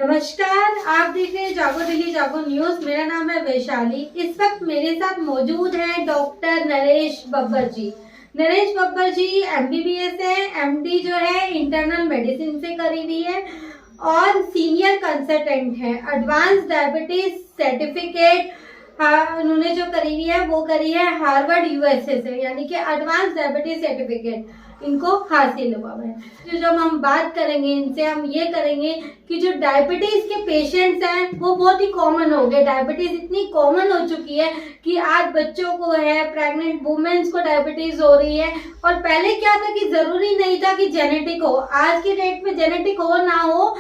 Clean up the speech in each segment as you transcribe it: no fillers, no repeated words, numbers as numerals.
नमस्कार, आप देख रहे हैं जागो दिल्ली जागो न्यूज। मेरा नाम है वैशाली। इस वक्त मेरे साथ मौजूद है डॉक्टर नरेश बब्बर जी। नरेश बब्बर जी MBBS है, MD जो है इंटरनल मेडिसिन से करी हुई है और सीनियर कंसल्टेंट है। एडवांस डायबिटीज सर्टिफिकेट उन्होंने जो करी हुई है वो करी है हार्वर्ड USA से, यानी कि एडवांस डायबिटीज सर्टिफिकेट इनको हासिल हुआ है। तो जब हम बात करेंगे इनसे, हम ये करेंगे कि जो डायबिटीज के पेशेंट्स हैं वो बहुत ही कॉमन हो गए। डायबिटीज इतनी कॉमन हो चुकी है कि आज बच्चों को है, प्रेग्नेंट वुमेन्स को डायबिटीज हो रही है। और पहले क्या था कि जरूरी नहीं था कि जेनेटिक हो, आज के डेट में जेनेटिक हो ना हो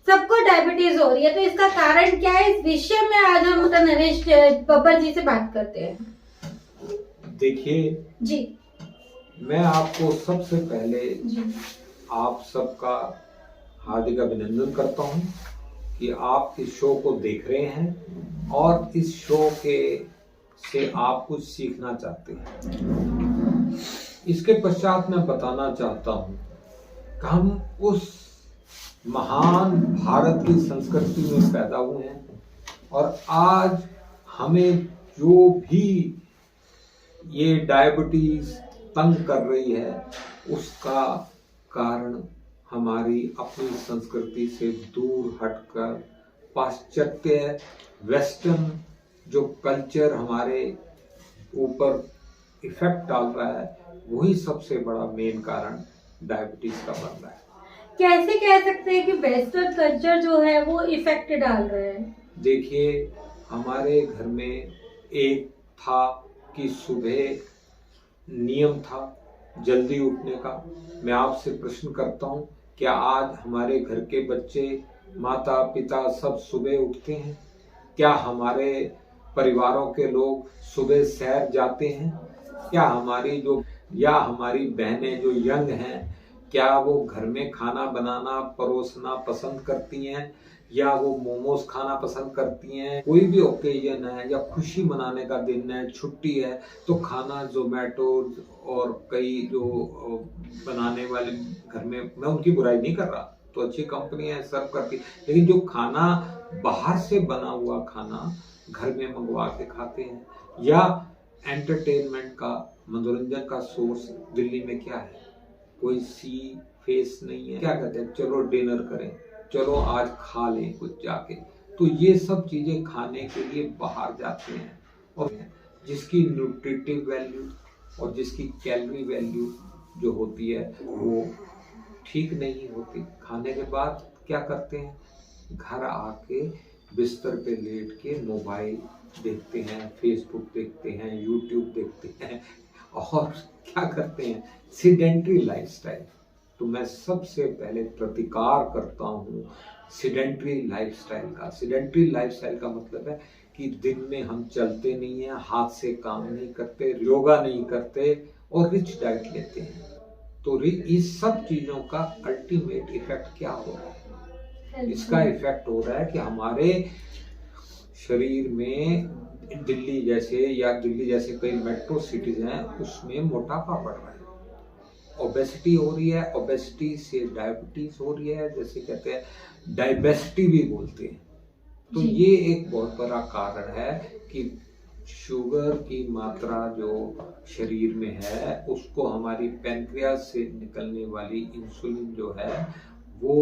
सबको डायबिटीज हो रही है। तो इसका कारण क्या है, इस विषय में आज हम नरेश बब्बर जी से बात करते हैं। देखिए जी, मैं आपको सबसे पहले आप सबका हार्दिक अभिनंदन करता हूं कि आप इस शो को देख रहे हैं और इस शो के से आप कुछ सीखना चाहते हैं। इसके पश्चात मैं बताना चाहता हूं कि हम उस महान भारत की संस्कृति में पैदा हुए हैं और आज हमें जो भी ये डायबिटीज तंग कर रही है उसका कारण हमारी अपनी संस्कृति से दूर हटकर पाश्चात्य वेस्टर्न जो कल्चर हमारे ऊपर इफेक्ट डाल रहा है वही सबसे बड़ा मेन कारण डायबिटीज का बन रहा है। कैसे कह सकते हैं कि वेस्टर्न कल्चर जो है वो इफेक्ट डाल रहा है? देखिए, हमारे घर में एक था कि सुबह नियम था जल्दी उठने का। मैं आपसे प्रश्न करता हूँ, क्या आज हमारे घर के बच्चे, माता पिता सब सुबह उठते हैं? क्या हमारे परिवारों के लोग सुबह सैर जाते हैं? क्या हमारी बहनें जो यंग हैं, क्या वो घर में खाना बनाना परोसना पसंद करती हैं या वो मोमोज खाना पसंद करती हैं? कोई भी ओकेजन है या खुशी मनाने का दिन है, छुट्टी है, तो खाना जोमेटो और कई जो बनाने वाले घर में, मैं उनकी बुराई नहीं कर रहा, तो अच्छी कंपनियां सर्व करती, लेकिन जो खाना बाहर से बना हुआ खाना घर में मंगवा के खाते हैं। या एंटरटेनमेंट का, मनोरंजन का सोर्स दिल्ली में क्या है? कोई सी फेस नहीं है। क्या कहते हैं, चलो डिनर करें, चलो आज खा लें कुछ जाके। तो ये सब चीजें खाने के लिए बाहर जाते हैं और जिसकी न्यूट्रिटिव वैल्यू और जिसकी कैलोरी वैल्यू जो होती है वो ठीक नहीं होती। खाने के बाद क्या करते हैं, घर आके बिस्तर पे लेट के मोबाइल देखते हैं, फेसबुक देखते हैं, यूट्यूब देखते हैं और क्या करते हैं, सीडेंट्री लाइफस्टाइल। तो मैं सबसे पहले प्रतिकार करता हूँ सीडेंट्री लाइफस्टाइल का। सीडेंट्री लाइफस्टाइल का मतलब है कि दिन में हम चलते नहीं हैं, हाथ से काम नहीं करते, योगा नहीं करते और रिच डाइट लेते हैं। तो इस सब चीजों का अल्टीमेट इफेक्ट क्या हो रहा है? इसका इफेक्ट हो रहा है कि हमारे शरीर में दिल्ली जैसे कई मेट्रो सिटीज हैं उसमें मोटापा बढ़ रहा है, ओबेसिटी हो रही है, ओबेसिटी से डायबिटीज हो रही है, जैसे कहते हैं डायबेसिटी भी बोलते हैं। तो ये एक बहुत बड़ा कारण है कि शुगर की मात्रा जो शरीर में है उसको हमारी पैनक्रियास से निकलने वाली इंसुलिन जो है वो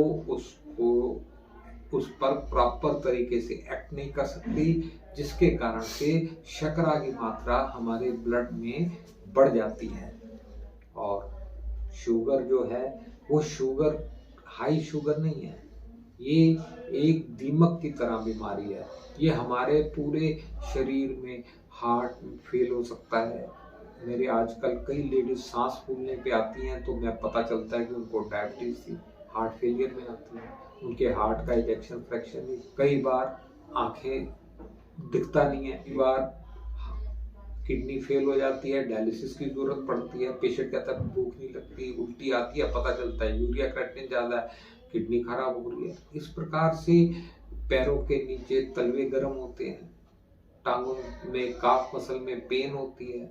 उस पर प्रॉपर तरीके से एक्ट नहीं कर सकती, जिसके कारण से शर्करा की मात्रा हमारे ब्लड में बढ़ जाती है। और शुगर जो है वो शुगर हाई शुगर नहीं है, ये एक दीमक की तरह बीमारी है। ये हमारे पूरे शरीर में हार्ट फेल हो सकता है। मेरे आजकल कई लेडीज सांस फूलने पे आती हैं तो मैं पता चलता है कि उनको डायबिटीज थी, हार्ट फेलियर में आती हैं, उनके हार्ट का इजेक्शन फ्रैक्शन भी, कई बार आंखें दिखता नहीं है, कई बार किडनी फेल हो जाती है, डायलिसिस की जरूरत पड़ती है, पेशेंट कहता है भूख नहीं लगती, उल्टी आती है, पता चलता है यूरिया क्रिएटिनिन ज्यादा है, किडनी खराब हो रही है। इस प्रकार से पैरों के नीचे तलवे गर्म होते हैं, टांगों में काफ मसल में पेन होती है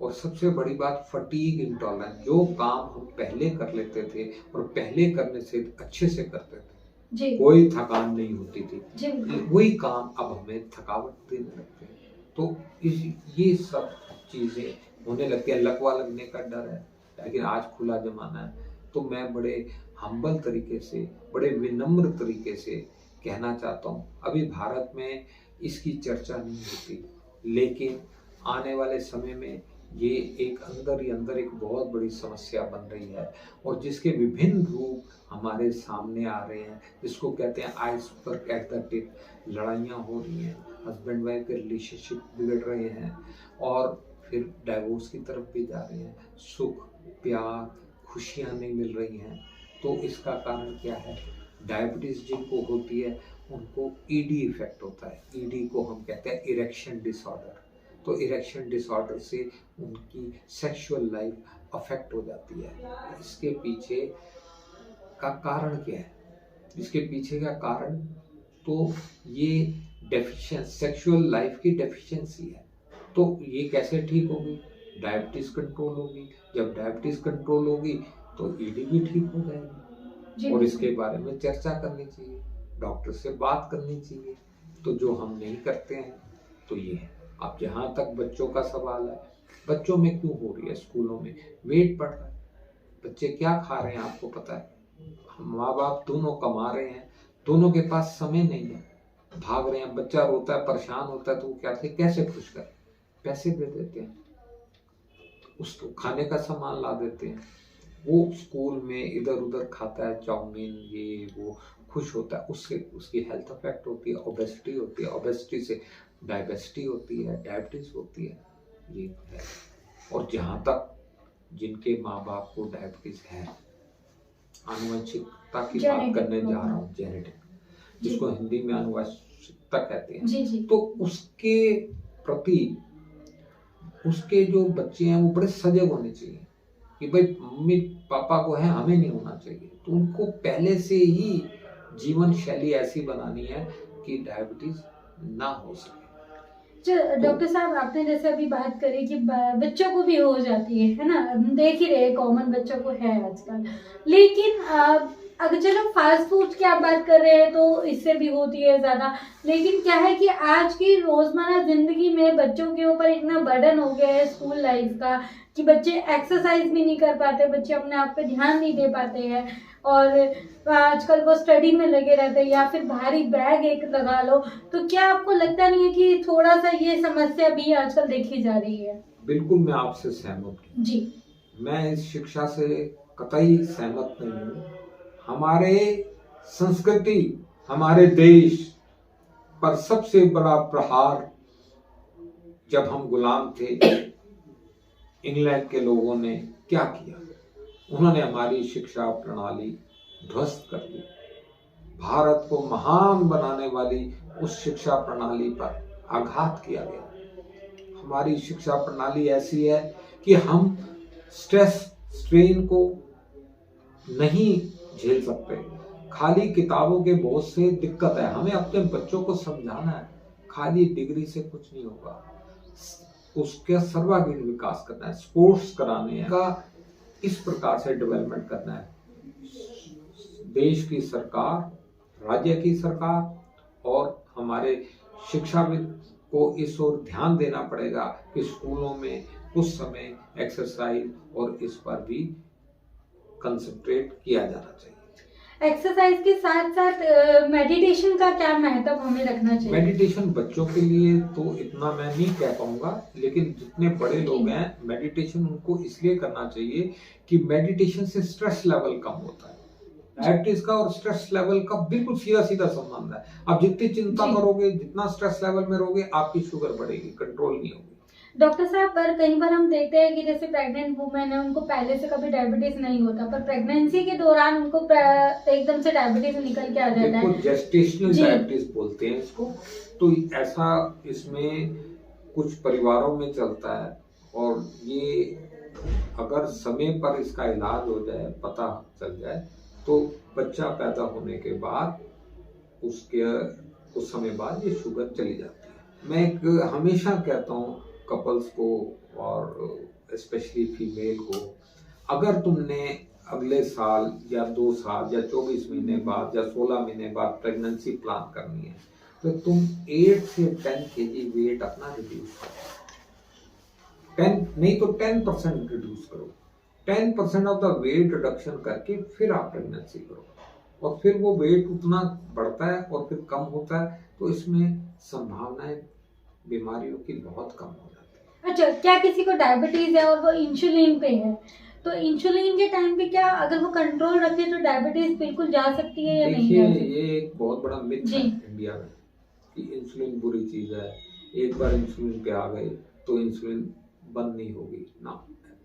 और सबसे बड़ी बात फटीग इंटॉलरेंस। जो काम हम पहले कर लेते थे और पहले करने से अच्छे से करते थे जी कोई थकान नहीं होती थी। जी बिल्कुल। वही काम अब हमें थकावट देने लगते हैं। तो इस ये सब चीजें होने लगती है। लकवा लगने का डर है, लेकिन आज खुला जमाना है। तो मैं बड़े हम्बल तरीके से, बड़े विनम्र तरीके से कहना चाहता हूँ, अभी भारत में इसकी चर्चा नहीं होती, लेकिन आने वाले समय में ये एक अंदर ही अंदर एक बहुत बड़ी समस्या बन रही है, और जिसके विभिन्न रूप हमारे सामने आ रहे हैं, जिसको कहते हैं आइसबर्ग एट द टिप। लड़ाइयाँ हो रही हैं, हस्बैंड वाइफ के रिलेशनशिप बिगड़ रहे हैं, और फिर डाइवोर्स की तरफ भी जा रहे हैं। सुख, प्यार, खुशियाँ नहीं मिल रही हैं। तो इसका कारण क्या है? डायबिटीज जिनको होती है उनको ईडी इफेक्ट होता है। ईडी को हम कहते हैं इरेक्शन डिसऑर्डर। तो इरेक्शन डिसऑर्डर से उनकी सेक्सुअल लाइफ अफेक्ट हो जाती है। इसके पीछे का कारण क्या है? इसके पीछे का कारण तो ये डेफिशिएंसी, सेक्सुअल लाइफ की डेफिशिएंसी है। तो ये कैसे ठीक होगी? डायबिटीज कंट्रोल होगी। जब डायबिटीज कंट्रोल होगी तो ईडी भी ठीक हो जाएगी। और इसके बारे में चर्चा करनी चाहिए, डॉक्टर से बात करनी चाहिए। तो जो हम नहीं करते हैं तो ये है। अब जहाँ तक बच्चों का सवाल है, बच्चों में क्यों हो रही है? स्कूलों में वेट बढ़ रहा है। बच्चे क्या खा रहे हैं आपको पता है? माँ बाप दोनों कमा रहे हैं, दोनों के पास समय नहीं है, भाग रहे हैं। बच्चा रोता है, परेशान होता है, तो वो क्या थे, कैसे खुश करें? पैसे दे देते हैं, उसको खाने का सामान ला देते हैं। वो स्कूल में इधर उधर खाता है, चाउमीन ये वो, खुश होता है। उससे उसकी हेल्थ अफेक्ट होती है, ओबेसिटी होती है, ओबेसिटी से डायबिटी होती है, डायबिटीज होती है। ये है। और जहाँ तक जिनके माँ बाप को डायबिटीज है, आनुवंशिकता की बात करने जा रहा हूँ, जेनेटिक, जिसको हिंदी में आनुवंशिकता कहते हैं। जी जी। तो उसके प्रति उसके जो बच्चे हैं वो बड़े सजग होने चाहिए कि भाई मम्मी पापा को है, हमें नहीं होना चाहिए। तो उनको पहले से ही जीवन शैली ऐसी बनानी है कि डायबिटीज ना हो सके। डॉक्टर साहब, आपने जैसे अभी बात करी कि बच्चों को भी हो जाती है ना, हम देख ही रहे कॉमन बच्चों को है आजकल। लेकिन अगर चलो फास्ट फूड की आप बात कर रहे हैं तो इससे भी होती है ज़्यादा। लेकिन क्या है कि आज की रोज़मर्रा ज़िंदगी में बच्चों के ऊपर इतना बर्डन हो गया है स्कूल लाइफ का कि बच्चे एक्सरसाइज भी नहीं कर पाते, बच्चे अपने आप पे ध्यान नहीं दे पाते हैं, और आजकल वो स्टडी में लगे रहते हैं, या फिर भारी बैग एक लगा लो। तो क्या आपको लगता नहीं है कि थोड़ा सा ये समस्या भी आजकल देखी जा रही है? बिल्कुल, मैं आपसे सहमत हूँ जी। मैं इस शिक्षा से कतई सहमत नहीं हूँ। हमारे संस्कृति, हमारे देश पर सबसे बड़ा प्रहार जब हम गुलाम थे, इंग्लैंड के लोगों ने क्या किया? उन्होंने हमारी शिक्षा प्रणाली ध्वस्त कर दी। भारत को महान बनाने वाली उस शिक्षा प्रणाली पर आघात किया गया। हमारी शिक्षा प्रणाली ऐसी है कि हम स्ट्रेस स्ट्रेन को नहीं झेल सकते। खाली किताबों के बोझ से दिक्कत है। हमें अपने बच्चों को समझाना है, खाली डिग्री से कुछ नहीं होगा, उसका सर्वांगीण विकास करना है, स्पोर्ट्स कराने हैं का, इस प्रकार से डेवलपमेंट करना है। देश की सरकार, राज्य की सरकार और हमारे शिक्षाविद को इस ओर ध्यान देना पड़ेगा कि स्कूलों में कुछ समय एक्सरसाइज और इस पर भी कंसंट्रेट किया जाना चाहिए। एक्सरसाइज के साथ साथ मेडिटेशन का क्या महत्व हमें रखना चाहिए? मेडिटेशन बच्चों के लिए तो इतना मैं नहीं कह पाऊंगा, लेकिन जितने बड़े लोग हैं, मेडिटेशन उनको इसलिए करना चाहिए कि मेडिटेशन से स्ट्रेस लेवल कम होता है। डायबिटीज का और स्ट्रेस लेवल का बिल्कुल सीधा सीधा संबंध है। आप जितनी चिंता करोगे, जितना स्ट्रेस लेवल में रहोगे, आपकी शुगर बढ़ेगी, कंट्रोल नहीं होगी। डॉक्टर साहब, पर कई बार हम देखते हैं कि जैसे प्रेग्नेंट वुमेन है, उनको पहले से कभी डायबिटीज नहीं होता, पर प्रेगनेंसी के दौरान उनको एकदम से डायबिटीज निकल के आ जाता है। जेस्टेशनल डायबिटीज बोलते हैं इसको। तो ऐसा इसमें कुछ परिवारों में चलता है, और ये अगर समय पर इसका इलाज हो जाए, पता चल जाए, तो बच्चा पैदा होने के बाद उसके कुछ समय बाद ये शुगर चली जाती है। मैं हमेशा कहता हूँ कपल्स को और स्पेशली फीमेल को, अगर तुमने अगले साल या 2 साल या 24 महीने बाद या 16 महीने बाद प्रेगनेंसी प्लान करनी है, तो तुम 8 से 10 kg वेट अपना रिड्यूस करो। 10 नहीं तो 10% रिड्यूस करो। 10% ऑफ द वेट रिडक्शन करके फिर आप प्रेगनेंसी करो, और फिर वो वेट उतना बढ़ता है और फिर कम होता है, तो इसमें संभावनाएं बीमारियों की बहुत कम हो जाती है। अच्छा, क्या किसी को डायबिटीज है और वो इंसुलिन पे है, तो इंसुलिन के टाइम पे क्या अगर वो कंट्रोल रखे तो डायबिटीज बिल्कुल जा सकती है या नहीं देखिए, जा सकती? ये एक बहुत बड़ा मिथ है इंडिया में कि इंसुलिन बुरी चीज है, एक बार इंसुलिन पे आ गए तो इंसुलिन बंद नहीं होगी ना,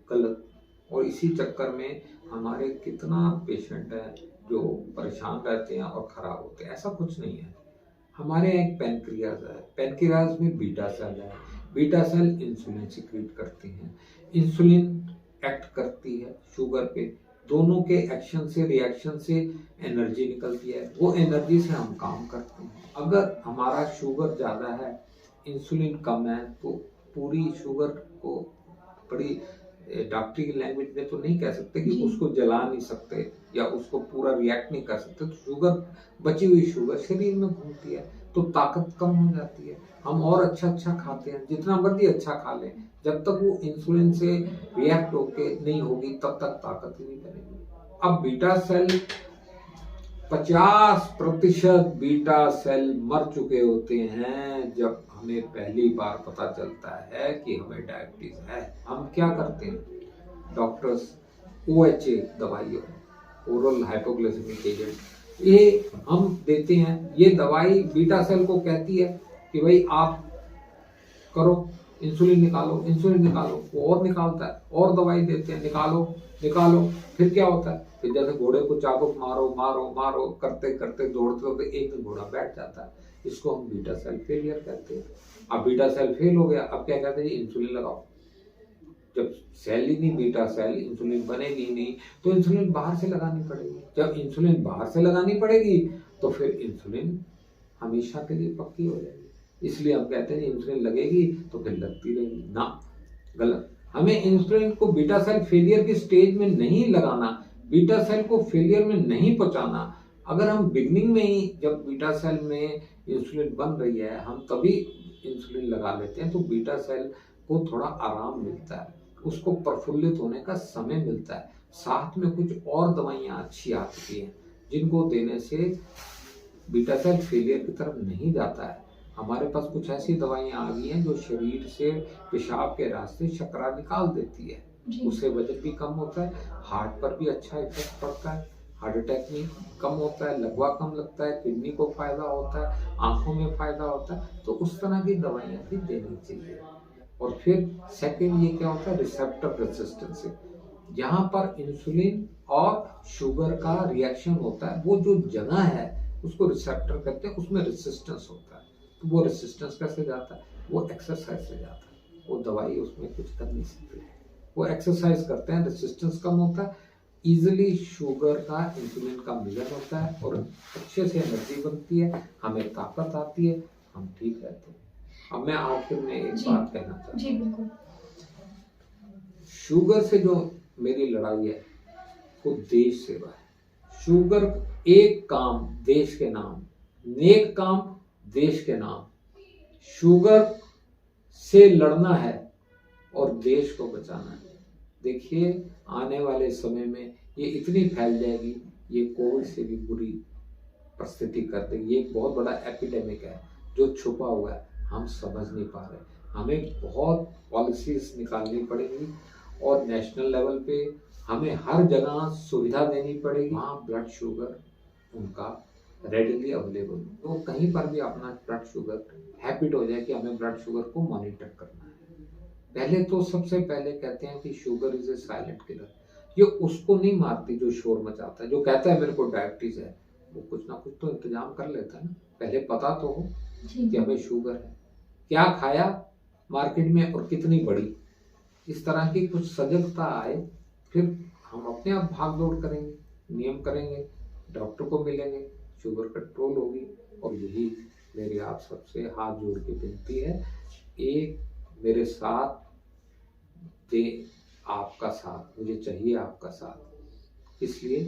गलत। और इसी चक्कर में हमारे कितना पेशेंट है जो परेशान रहते हैं और खराब होते हैं। ऐसा कुछ नहीं है। हमारे एक पैनक्रियाज है, पैनक्रियाज में बीटा सेल है, बीटा सेल इंसुलिन सिक्रीट करती हैं, इंसुलिन एक्ट करती है शुगर पे, दोनों के एक्शन से रिएक्शन से एनर्जी निकलती है, वो एनर्जी से हम काम करते हैं। अगर हमारा शुगर ज़्यादा है, इंसुलिन कम है, तो पूरी शुगर को बड़ी डॉक्टरी की लैंग्वेज में तो नहीं कह सकते कि उसको जला नहीं सकते या उसको पूरा रिएक्ट नहीं कर सकते, तो शुगर, बची हुई शुगर शरीर में घूमती है तो ताकत कम हो जाती है। हम और अच्छा खाते हैं, जितना मर्जी अच्छा खा लें, जब तक वो इंसुलिन से रिएक्ट होके नहीं होगी तब तक ताकत ही नहीं बनेगी। अब बीटा सेल 50% बीटा सेल मर चुके होते हैं जब हमें पहली बार पता चलता है कि हमें डायबिटीज है। हम क्या करते हैं, डॉक्टर्स OHA दवाई, ओरल हाइपोग्लाइसेमिक एजेंट, ये हम देते हैं। ये दवाई बीटा सेल को कहती है कि भाई आप करो, इंसुलिन निकालो, इंसुलिन निकालो, वो और निकालता है, और दवाई देते हैं, निकालो निकालो। फिर क्या होता है, फिर जैसे घोड़े को चाबुक मारो मारो मारो करते करते दौड़ते दौड़ते एक दिन घोड़ा बैठ जाता है। इसको हम बीटा सेल फेलियर कहते हैं। अब बीटा सेल फेल हो गया, अब क्या कहते हैं, इंसुलिन लगाओ। जब सेल ही नहीं बीटा सेल, इंसुलिन बनेगी नहीं, तो इंसुलिन बाहर से लगानी पड़ेगी। जब इंसुलिन बाहर से लगानी पड़ेगी तो फिर इंसुलिन हमेशा के लिए पक्की हो जाएगी। इसलिए हम कहते हैं इंसुलिन लगेगी तो फिर लगती रहेगी ना, गलत। हमें इंसुलिन को बीटा सेल फेलियर की स्टेज में नहीं लगाना, बीटा सेल को फेलियर में नहीं पहुंचाना। अगर हम बिगनिंग में ही, जब बीटा सेल में इंसुलिन बन रही है, हम तभी इंसुलिन लगा लेते हैं तो बीटा सेल को थोड़ा आराम मिलता है, उसको प्रफुल्लित होने का समय मिलता है। साथ में कुछ और दवाइयाँ अच्छी आती हैं जिनको देने से बीटा सेल फेलियर की तरफ नहीं जाता है। हमारे पास कुछ ऐसी दवाइयाँ आ गई हैं जो शरीर से पेशाब के रास्ते शर्करा निकाल देती है, उससे वजन भी कम होता है, हार्ट पर भी अच्छा इफेक्ट पड़ता है, हार्ट अटैक में कम होता है, लकवा कम लगता है, किडनी को फायदा होता है, आंखों में फायदा होता है। तो उस तरह की दवाइयाँ भी देनी चाहिए। और फिर सेकंड ये क्या होता है, रिसेप्टर रेजिस्टेंस। यहाँ पर इंसुलिन और शुगर का रिएक्शन होता है, वो जो जगह है उसको रिसेप्टर कहते हैं, उसमें रेजिस्टेंस होता है। तो वो रेजिस्टेंस कैसे जाता है, वो एक्सरसाइज से जाता है, वो दवाई उसमें कुछ कर नहीं सकती। वो एक्सरसाइज करते हैं, रेजिस्टेंस कम होता है, इजिली शुगर का इंसुलिन का मिलन होता है और अच्छे से एनर्जी बनती है, हमें ताकत आती है, हम ठीक रहते हैं। अब मैं आखिर में एक बात कहना चाहता हूँ, शुगर से जो मेरी लड़ाई है वो देश सेवा है। शुगर एक काम देश के नाम, नेक काम देश के नाम। शुगर से लड़ना है और देश को बचाना है। देखिए आने वाले समय में ये इतनी फैल जाएगी, ये कोविड से भी बुरी परिस्थिति कर देगी। ये एक बहुत बड़ा एपिडेमिक है जो छुपा हुआ है, हम समझ नहीं पा रहे। हमें बहुत पॉलिसीज निकालनी पड़ेगी और नेशनल लेवल पे हमें हर जगह सुविधा देनी पड़ेगी, वहाँ ब्लड शुगर उनका रेडिली अवेलेबल, तो कहीं पर भी अपना ब्लड शुगर हैबिट हो जाए कि हमें ब्लड शुगर को मॉनिटर करना है। पहले तो सबसे पहले कहते हैं कि sugar is a silent killer. ये उसको नहीं मारती जो शोर मचाता है, जो कहता है मेरे को डायबिटीज है, वो कुछ ना कुछ तो इंतजाम कर लेता है ना। पहले पता तो हो कि हमें शुगर है, क्या खाया मार्केट में और कितनी बड़ी, इस तरह की कुछ सजगता आए, फिर हम अपने आप भाग दौड़ करेंगे, नियम करेंगे, डॉक्टर को मिलेंगे, शुगर कंट्रोल होगी। और यही मेरी आप सबसे हाथ जोड़ के विनती है, एक मेरे साथ दे, आपका साथ मुझे चाहिए, आपका साथ। इसलिए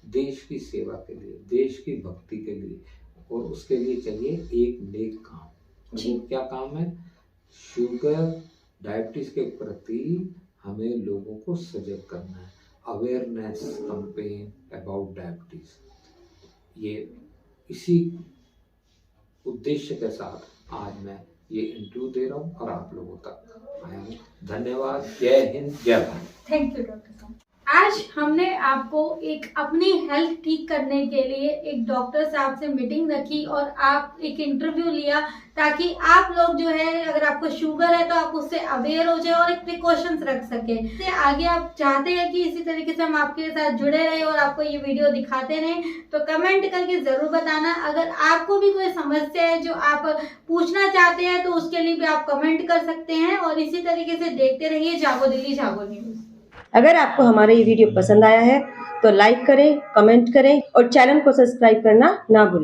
देश की सेवा के लिए, देश की भक्ति के लिए, और उसके लिए चाहिए एक नेक काम। जी। वो क्या काम है? शुगर डायबिटीज के प्रति हमें लोगों को सजग करना है, अवेयरनेस कैंपेन अबाउट डायबिटीज। ये इसी उद्देश्य के साथ आज मैं ये इंटरव्यू दे रहा हूँ और आप लोगों तक आया हूँ। धन्यवाद। जय हिंद, जय भारत। थैंक यू डॉक्टर साहब। आज हमने आपको एक अपनी हेल्थ ठीक करने के लिए एक डॉक्टर साहब से मीटिंग रखी और आप एक इंटरव्यू लिया, ताकि आप लोग जो है, अगर आपको शुगर है तो आप उससे अवेयर हो जाए और एक प्रिकॉशंस रख सके। इससे आगे आप चाहते हैं कि इसी तरीके से हम आपके साथ जुड़े रहे और आपको ये वीडियो दिखाते रहें, तो कमेंट करके जरूर बताना। अगर आपको भी कोई समस्या है जो आप पूछना चाहते हैं तो उसके लिए भी आप कमेंट कर सकते हैं। और इसी तरीके से देखते रहिए जागो दिल्ली जागो न्यूज। अगर आपको हमारा ये वीडियो पसंद आया है तो लाइक करें, कमेंट करें और चैनल को सब्सक्राइब करना ना भूलें।